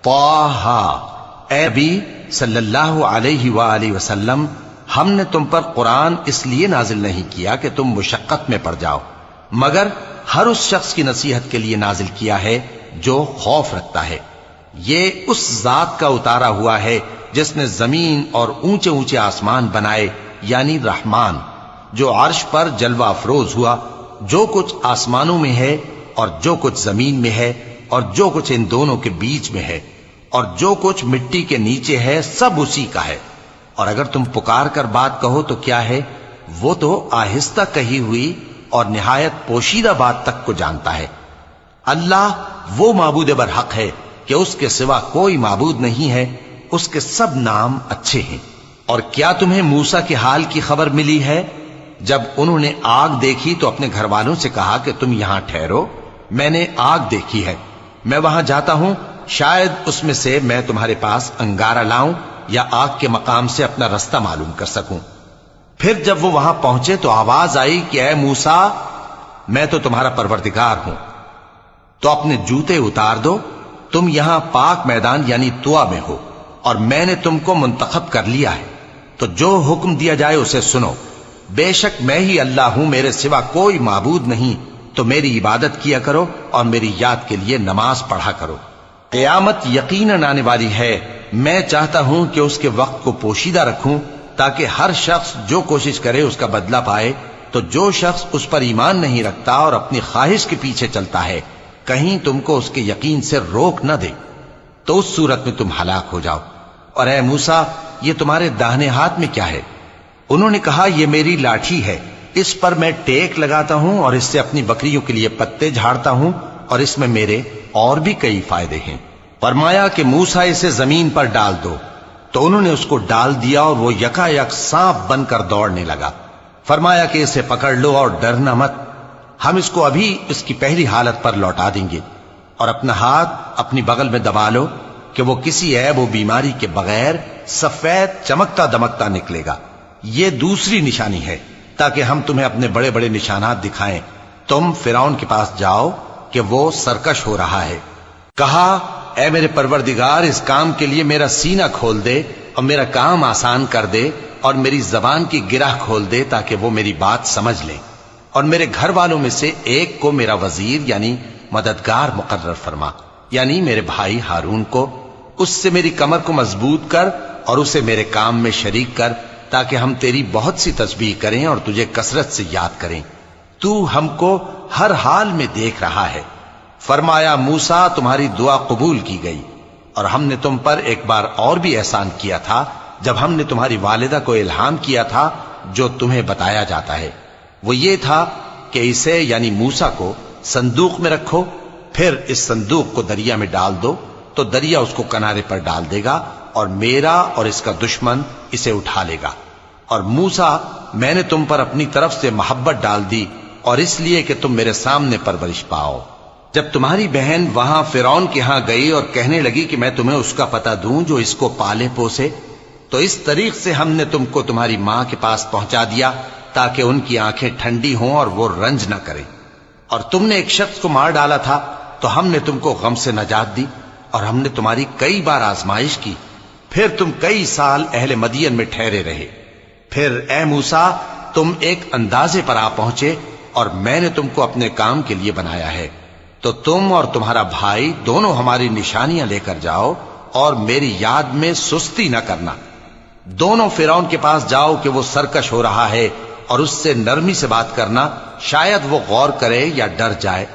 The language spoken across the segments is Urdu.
طٰہٰ، اے نبی صلی اللہ علیہ وآلہ وسلم، ہم نے تم پر قرآن اس لیے نازل نہیں کیا کہ تم مشقت میں پڑ جاؤ، مگر ہر اس شخص کی نصیحت کے لیے نازل کیا ہے جو خوف رکھتا ہے۔ یہ اس ذات کا اتارا ہوا ہے جس نے زمین اور اونچے اونچے آسمان بنائے، یعنی رحمان، جو عرش پر جلوہ افروز ہوا۔ جو کچھ آسمانوں میں ہے اور جو کچھ زمین میں ہے اور جو کچھ ان دونوں کے بیچ میں ہے اور جو کچھ مٹی کے نیچے ہے، سب اسی کا ہے۔ اور اگر تم پکار کر بات کہو تو کیا ہے، وہ تو آہستہ کہی ہوئی اور نہایت پوشیدہ بات تک کو جانتا ہے۔ اللہ وہ معبود برحق ہے کہ اس کے سوا کوئی معبود نہیں ہے، اس کے سب نام اچھے ہیں۔ اور کیا تمہیں موسیٰ کے حال کی خبر ملی ہے؟ جب انہوں نے آگ دیکھی تو اپنے گھر والوں سے کہا کہ تم یہاں ٹھہرو، میں نے آگ دیکھی ہے، میں وہاں جاتا ہوں، شاید اس میں سے میں تمہارے پاس انگارہ لاؤں یا آگ کے مقام سے اپنا رستہ معلوم کر سکوں۔ پھر جب وہ وہاں پہنچے تو آواز آئی کہ اے موسیٰ، میں تو تمہارا پروردگار ہوں، تو اپنے جوتے اتار دو، تم یہاں پاک میدان یعنی طویٰ میں ہو، اور میں نے تم کو منتخب کر لیا ہے، تو جو حکم دیا جائے اسے سنو۔ بے شک میں ہی اللہ ہوں، میرے سوا کوئی معبود نہیں، تو میری عبادت کیا کرو اور میری یاد کے لیے نماز پڑھا کرو۔ قیامت یقیناً آنے والی ہے، میں چاہتا ہوں کہ اس کے وقت کو پوشیدہ رکھوں تاکہ ہر شخص جو کوشش کرے اس کا بدلہ پائے۔ تو جو شخص اس پر ایمان نہیں رکھتا اور اپنی خواہش کے پیچھے چلتا ہے، کہیں تم کو اس کے یقین سے روک نہ دے، تو اس صورت میں تم ہلاک ہو جاؤ۔ اور اے موسیٰ، یہ تمہارے داہنے ہاتھ میں کیا ہے؟ انہوں نے کہا، یہ میری لاٹھی ہے، اس پر میں ٹیک لگاتا ہوں اور اس سے اپنی بکریوں کے لیے پتے جھاڑتا ہوں، اور اس میں میرے اور بھی کئی فائدے ہیں۔ فرمایا کہ موسیٰ اسے زمین پر ڈال دو، تو انہوں نے اس کو ڈال دیا اور وہ یکا یک سانپ بن کر دوڑنے لگا۔ فرمایا کہ اسے پکڑ لو اور ڈرنا مت، ہم اس کو ابھی اس کی پہلی حالت پر لوٹا دیں گے، اور اپنا ہاتھ اپنی بغل میں دبا لو کہ وہ کسی عیب و بیماری کے بغیر سفید چمکتا دمکتا نکلے گا۔ یہ دوسری نشانی ہے تاکہ ہم تمہیں اپنے بڑے بڑے نشانات دکھائیں۔ تم فرعون کے پاس جاؤ کہ وہ سرکش ہو رہا ہے۔ کہا، اے میرے پروردگار، اس کام کے لیے میرا سینہ کھول دے اور میرا کام آسان کر دے، اور میری زبان کی گرہ کھول دے تاکہ وہ میری بات سمجھ لیں، اور میرے گھر والوں میں سے ایک کو میرا وزیر یعنی مددگار مقرر فرما، یعنی میرے بھائی ہارون کو۔ اس سے میری کمر کو مضبوط کر اور اسے میرے کام میں شریک کر، تاکہ ہم تیری بہت سی تسبیح کریں اور تجھے کثرت سے یاد کریں۔ تو ہم کو ہر حال میں دیکھ رہا ہے۔ فرمایا، موسیٰ، تمہاری دعا قبول کی گئی، اور ہم نے تم پر ایک بار اور بھی احسان کیا تھا جب ہم نے تمہاری والدہ کو الہام کیا تھا جو تمہیں بتایا جاتا ہے۔ وہ یہ تھا کہ اسے یعنی موسیٰ کو صندوق میں رکھو، پھر اس صندوق کو دریا میں ڈال دو، تو دریا اس کو کنارے پر ڈال دے گا، اور میرا اور اس کا دشمن اسے اٹھا لے گا۔ اور موسیٰ، میں نے تم پر اپنی طرف سے محبت ڈال دی، اور اس لیے کہ تم میرے سامنے پرورش پاؤ۔ جب تمہاری بہن وہاں فرعون کے ہاں گئی اور کہنے لگی کہ میں تمہیں اس کا پتہ دوں جو اس کو پالے پوسے، تو اس طریق سے ہم نے تم کو تمہاری ماں کے پاس پہنچا دیا تاکہ ان کی آنکھیں ٹھنڈی ہوں اور وہ رنج نہ کریں۔ اور تم نے ایک شخص کو مار ڈالا تھا تو ہم نے تم کو غم سے نجات دی، اور ہم نے تمہاری کئی بار آزمائش کی، پھر تم کئی سال اہل مدین میں ٹھہرے رہے۔ پھر اے موسیٰ، تم ایک اندازے پر آ پہنچے، اور میں نے تم کو اپنے کام کے لیے بنایا ہے، تو تم اور تمہارا بھائی دونوں ہماری نشانیاں لے کر جاؤ، اور میری یاد میں سستی نہ کرنا۔ دونوں فرعون کے پاس جاؤ کہ وہ سرکش ہو رہا ہے، اور اس سے نرمی سے بات کرنا، شاید وہ غور کرے یا ڈر جائے۔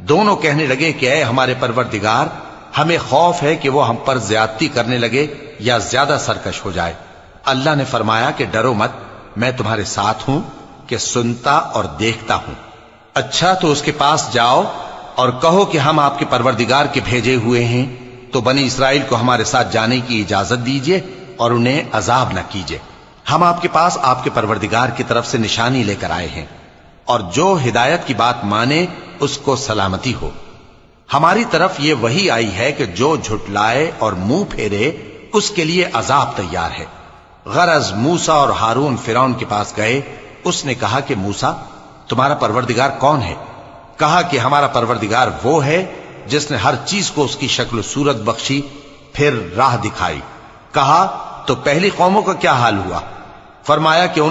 دونوں کہنے لگے کہ اے ہمارے پروردگار، ہمیں خوف ہے کہ وہ ہم پر زیادتی کرنے لگے یا زیادہ سرکش ہو جائے۔ اللہ نے فرمایا کہ ڈرو مت، میں تمہارے ساتھ ہوں کہ سنتا اور دیکھتا ہوں۔ اچھا، تو اس کے پاس جاؤ اور کہو کہ ہم آپ کے پروردگار کے بھیجے ہوئے ہیں، تو بنی اسرائیل کو ہمارے ساتھ جانے کی اجازت دیجیے اور انہیں عذاب نہ کیجیے۔ ہم آپ کے پاس آپ کے پروردگار کی طرف سے نشانی لے کر آئے ہیں، اور جو ہدایت کی بات مانے اس کو سلامتی ہو۔ ہماری طرف یہ وحی آئی ہے کہ جو جھٹلائے اور منہ پھیرے اس کے لیے عذاب تیار ہے۔ غرض موسیٰ اور ہارون فرعون کے پاس گئے۔ اس نے کہا کہ موسیٰ، تمہارا پروردگار کون ہے؟ کہا کہ ہمارا پروردگار وہ ہے جس نے ہر چیز کو اس کی شکل و صورت بخشی پھر راہ دکھائی۔ کہا تو پہلی قوموں کا کیا حال ہوا؟ فرمایا کہ ان